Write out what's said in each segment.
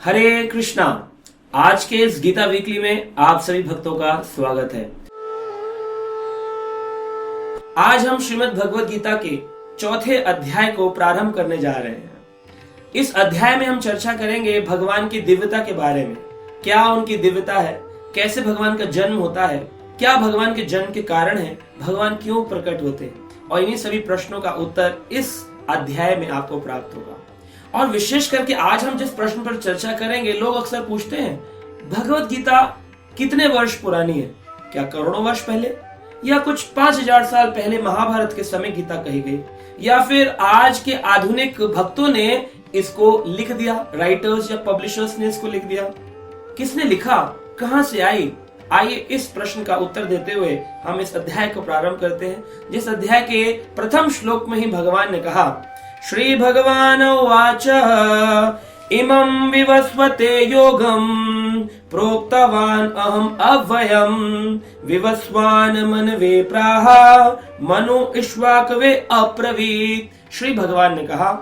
हरे कृष्णा। आज के इस गीता वीकली में आप सभी भक्तों का स्वागत है। आज हम श्रीमद् भगवद गीता के चौथे अध्याय को प्रारंभ करने जा रहे हैं। इस अध्याय में हम चर्चा करेंगे भगवान की दिव्यता के बारे में। क्या उनकी दिव्यता है, कैसे भगवान का जन्म होता है, क्या भगवान के जन्म के कारण है, भगवान क्यों प्रकट होते हैं, और इन्हीं सभी प्रश्नों का उत्तर इस अध्याय में आपको प्राप्त होगा। और विशेष करके आज हम जिस प्रश्न पर चर्चा करेंगे, लोग अक्सर पूछते हैं भगवत गीता कितने वर्ष पुरानी है, क्या करोड़ों वर्ष पहले, या कुछ 5000 साल पहले महाभारत के समय गीता कही गई, या फिर आज के आधुनिक भक्तों ने इसको लिख दिया, राइटर्स या पब्लिशर्स ने इसको लिख दिया। किसने लिखा, कहां से आई? आइए इस प्रश्न का उत्तर देते हुए हम इस अध्याय को प्रारंभ करते हैं, जिस अध्याय के प्रथम श्लोक में ही भगवान ने कहा, श्री भगवान उवाच इमं विवस्वते योगं प्रोक्तवान अहम अव्ययम विवस्वान मनवे प्राह मनु इक्ष्वाकवे अब्रवीत्। श्री भगवान ने कहा,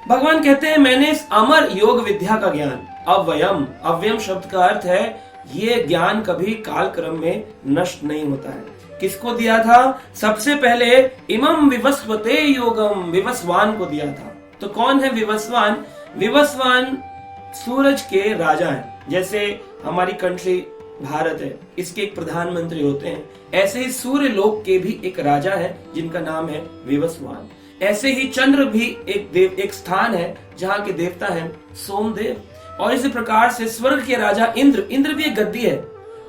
भगवान कहते हैं मैंने इस अमर योग विद्या का ज्ञान, अव्ययम, अव्ययम शब्द का अर्थ है ये ज्ञान कभी काल क्रम में नष्ट नहीं होता है। किसको दिया था? सबसे पहले इमं विवस्वते योगम, विवस्वान को दिया था। तो कौन है विवस्वान? विवस्वान सूरज के राजा हैं। जैसे हमारी कंट्री भारत है, इसके एक प्रधानमंत्री होते हैं, ऐसे ही सूर्य लोक के भी एक राजा है जिनका नाम है विवस्वान। ऐसे ही चंद्र भी एक स्थान है जहाँ के देवता है सोमदेव। और इसी प्रकार से स्वर्ग के राजा इंद्र भी एक गद्दी है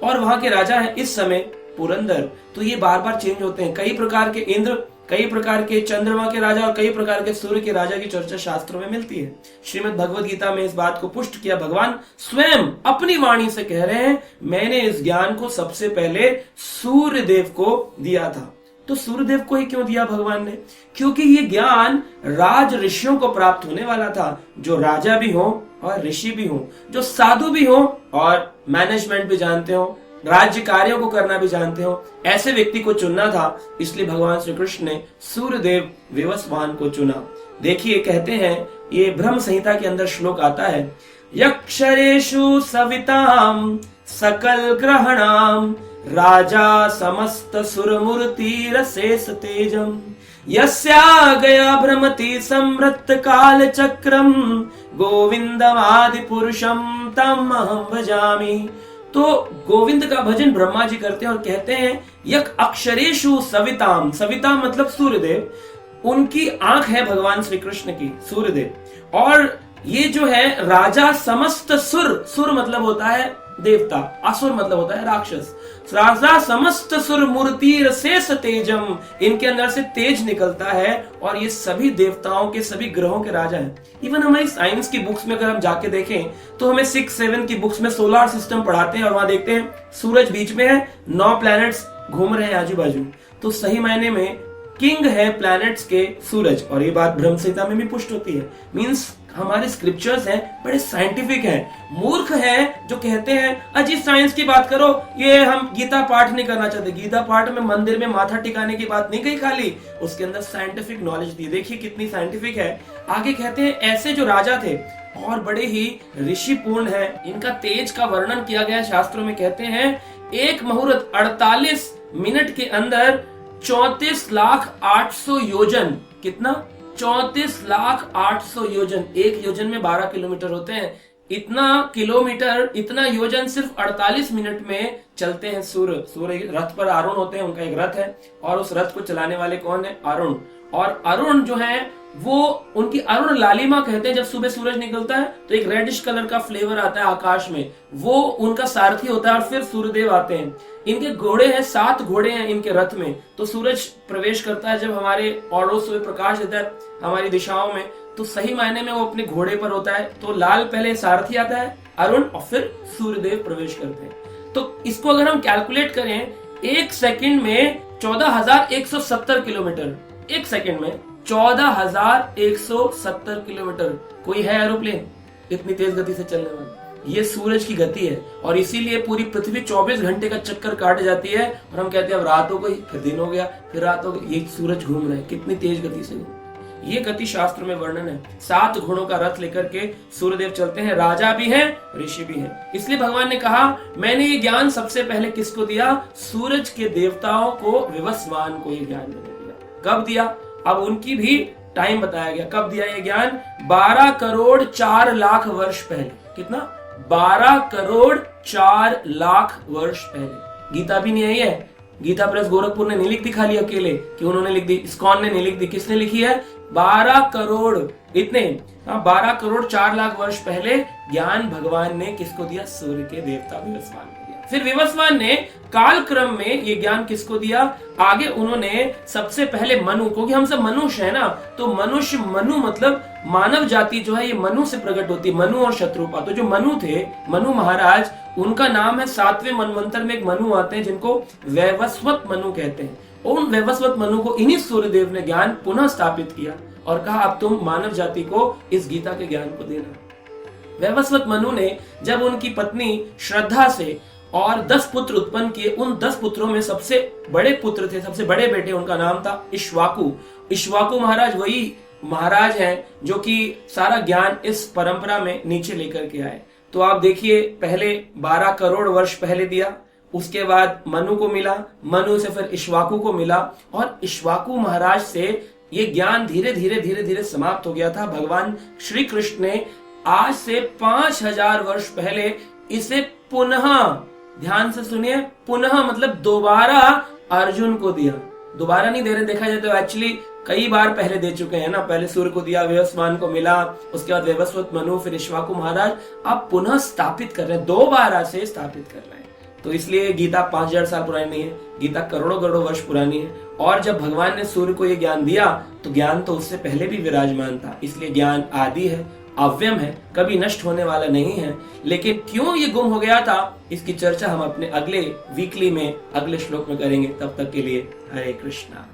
और वहां के राजा है इस समय पुरंदर। तो ये बार बार चेंज होते हैं, कई प्रकार के इंद्र, कई प्रकार के चंद्रमा के राजा और कई प्रकार के सूर्य के राजा की चर्चा शास्त्रों में मिलती है। श्रीमद् भगवद गीता में इस बात को पुष्ट किया, भगवान स्वयं अपनी वाणी से कह रहे हैं मैंने इस ज्ञान को सबसे पहले सूर्य देव को दिया था। तो सूर्यदेव को ही क्यों दिया भगवान ने? क्योंकि ये ज्ञान राज ऋषियों को प्राप्त होने वाला था, जो राजा भी हो और ऋषि भी हो, जो साधु भी हो और मैनेजमेंट भी जानते हो, राज्य कार्यों को करना भी जानते हो, ऐसे व्यक्ति को चुनना था। इसलिए भगवान श्री कृष्ण ने सूर्यदेव विवस्वान को चुना। देखिए कहते हैं, ये ब्रह्म संहिता के अंदर श्लोक आता है, यक्षरेषु सविताम सकल ग्रहणाम राजा समस्त सुरमूर्तिरशेष तेजम यस्या गया भ्रमति समृत काल चक्रम गोविंदमादि पुरुषम तम अहम भजामि। तो गोविंद का भजन ब्रह्मा जी करते हैं और कहते हैं यक अक्षरेषु सविताम, सविता मतलब सूर्यदेव, उनकी आंख है भगवान श्री कृष्ण की, सूर्यदेव। और ये जो है राजा समस्त सुर मतलब होता है देवता, असुर मतलब होता है राक्षस। राजा समस्त सुर मूर्ति शेष तेजम, इनके अंदर से तेज निकलता है और ये सभी देवताओं के, सभी ग्रहों के राजा हैं। इवन हमारी साइंस की बुक्स में अगर हम जाके देखें तो हमें 6-7 की बुक्स में सोलर सिस्टम पढ़ाते हैं और वहां देखते हैं सूरज बीच में है, 9 प्लैनेट्स घूम रहे हैं आजू बाजू। तो सही मायने में किंग है प्लैनेट्स के सूरज, और ये बात ब्रह्म संहिता में भी पुष्ट होती है। मींस हमारे स्क्रिप्चर्स हैं बड़े साइंटिफिक हैं। मूर्ख हैं जो कहते हैं अजी साइंस की बात करो, ये हम गीता पाठ नहीं करना चाहते। गीता पाठ में मंदिर में माथा टिकाने की बात नहीं कही खाली, उसके अंदर साइंटिफिक नॉलेज दी। देखिए कितनी साइंटिफिक है। आगे कहते हैं ऐसे जो राजा थे और बड़े ही ऋषि पूर्ण है, इनका तेज का वर्णन किया गया शास्त्रों में। कहते हैं एक मुहूर्त 48 मिनट के अंदर 34,08,000 योजन, कितना? 34,08,000 योजन। एक योजन में 12 किलोमीटर होते हैं। इतना किलोमीटर, इतना योजन सिर्फ 48 मिनट में चलते हैं सूर्य रथ पर आरुण होते हैं, उनका एक रथ है और उस रथ को चलाने वाले कौन है? अरुण। और अरुण जो है वो उनकी अरुण लालिमा कहते हैं। जब सुबह सूरज निकलता है तो एक रेडिश कलर का फ्लेवर आता है आकाश में, वो उनका सारथी होता है और फिर सूर्यदेव आते हैं। इनके घोड़े हैं, 7 घोड़े हैं इनके रथ में। तो सूरज प्रवेश करता है जब हमारे औरों से प्रकाश देता है हमारी दिशाओं में, तो सही मायने में वो अपने घोड़े पर होता है। तो लाल पहले सारथी आता है अरुण और फिर सूर्यदेव प्रवेश करते हैं। तो इसको अगर हम कैलकुलेट करें, एक सेकंड में 14,170 किलोमीटर, एक सेकंड में 14,170 किलोमीटर। कोई है एरोप्लेन इतनी तेज गति से चलने वाला? ये सूरज की गति है और इसीलिए पूरी पृथ्वी 24 घंटे का चक्कर काट जाती है और हम कहते हैं अब रात हो गई, फिर दिन हो गया, फिर रात हो गई। ये सूरज घूम रहा है कितनी तेज गति से। ये गति शास्त्र में वर्णन है। 7 घोड़ों का रथ लेकर के सूर्यदेव चलते हैं, राजा भी हैं, ऋषि भी हैं। इसलिए भगवान ने कहा मैंने ये ज्ञान सबसे पहले किसको दिया? सूरज के देवताओं को, विवस्वान को ये ज्ञान मैंने दिया। कब दिया? अब उनकी भी टाइम बताया गया। कब दिया ये ज्ञान? 12 करोड़ 4 लाख वर्ष पहले। कितना? 12 करोड़ 4 लाख वर्ष पहले। गीता भी नहीं आई है। गीता प्रेस गोरखपुर ने नहीं लिख दी खाली अकेले कि उन्होंने लिख दी, इस्कॉन ने नहीं लिख दी। किसने लिखी है? 12 करोड़, इतने 12 करोड़ 4 लाख वर्ष पहले ज्ञान भगवान ने किसको दिया? सूर्य के देवता विवस्वान को दिया। फिर विवस्वान ने काल क्रम में ये ज्ञान किसको दिया? आगे उन्होंने सबसे पहले मनु को, कि हम सब मनुष्य है ना, तो मनुष्य, मनु मतलब मानव जाति जो है ये मनु से प्रकट होती है, मनु और शत्रुपा। तो जो मनु थे, मनु महाराज, उनका नाम है 7वें मनवंतर में एक मनु आते हैं जिनको वैवस्वत मनु कहते हैं। उन वैवस्वत मनु को इन्हीं सूर्यदेव ने ज्ञान पुनः स्थापित किया और कहा अब तुम मानव जाति को इस गीता के ज्ञान को देना। वैवस्वत मनु ने जब उनकी पत्नी श्रद्धा से और 10 पुत्र उत्पन्न किए, उन 10 पुत्रों में सबसे बड़े पुत्र थे, सबसे बड़े बेटे, उनका नाम था इक्ष्वाकु। इक्ष्वाकु महाराज वही महाराज हैं जो कि सारा ज्ञान इस परंपरा में नीचे लेकर के आए। तो आप देखिए, पहले 12 करोड़ वर्ष पहले दिया, उसके बाद मनु को मिला, मनु से फिर इक्ष्वाकु को मिला, और इक्ष्वाकु महाराज से ये ज्ञान धीरे धीरे धीरे धीरे समाप्त हो गया था। भगवान श्री कृष्ण ने आज से 5000 वर्ष पहले इसे पुनः, ध्यान से सुनिए, पुनः मतलब दोबारा अर्जुन को दिया। दोबारा नहीं दे रहे, देखा जाए तो एक्चुअली कई बार पहले दे चुके हैं ना। पहले सूर्य को दिया, विवस्वान को मिला, उसके बाद वैवस्वत मनु, फिर इक्ष्वाकु महाराज, अब पुनः स्थापित कर रहे हैं, दोबारा से स्थापित कर रहे हैं। तो इसलिए गीता 5000 साल पुरानी नहीं है, गीता करोड़ों करोड़ों वर्ष पुरानी है। और जब भगवान ने सूर्य को ये ज्ञान दिया तो ज्ञान तो उससे पहले भी विराजमान था। इसलिए ज्ञान आदि है, अव्यम है, कभी नष्ट होने वाला नहीं है। लेकिन क्यों ये गुम हो गया था, इसकी चर्चा हम अपने अगले वीकली में, अगले श्लोक में करेंगे। तब तक के लिए हरे कृष्णा।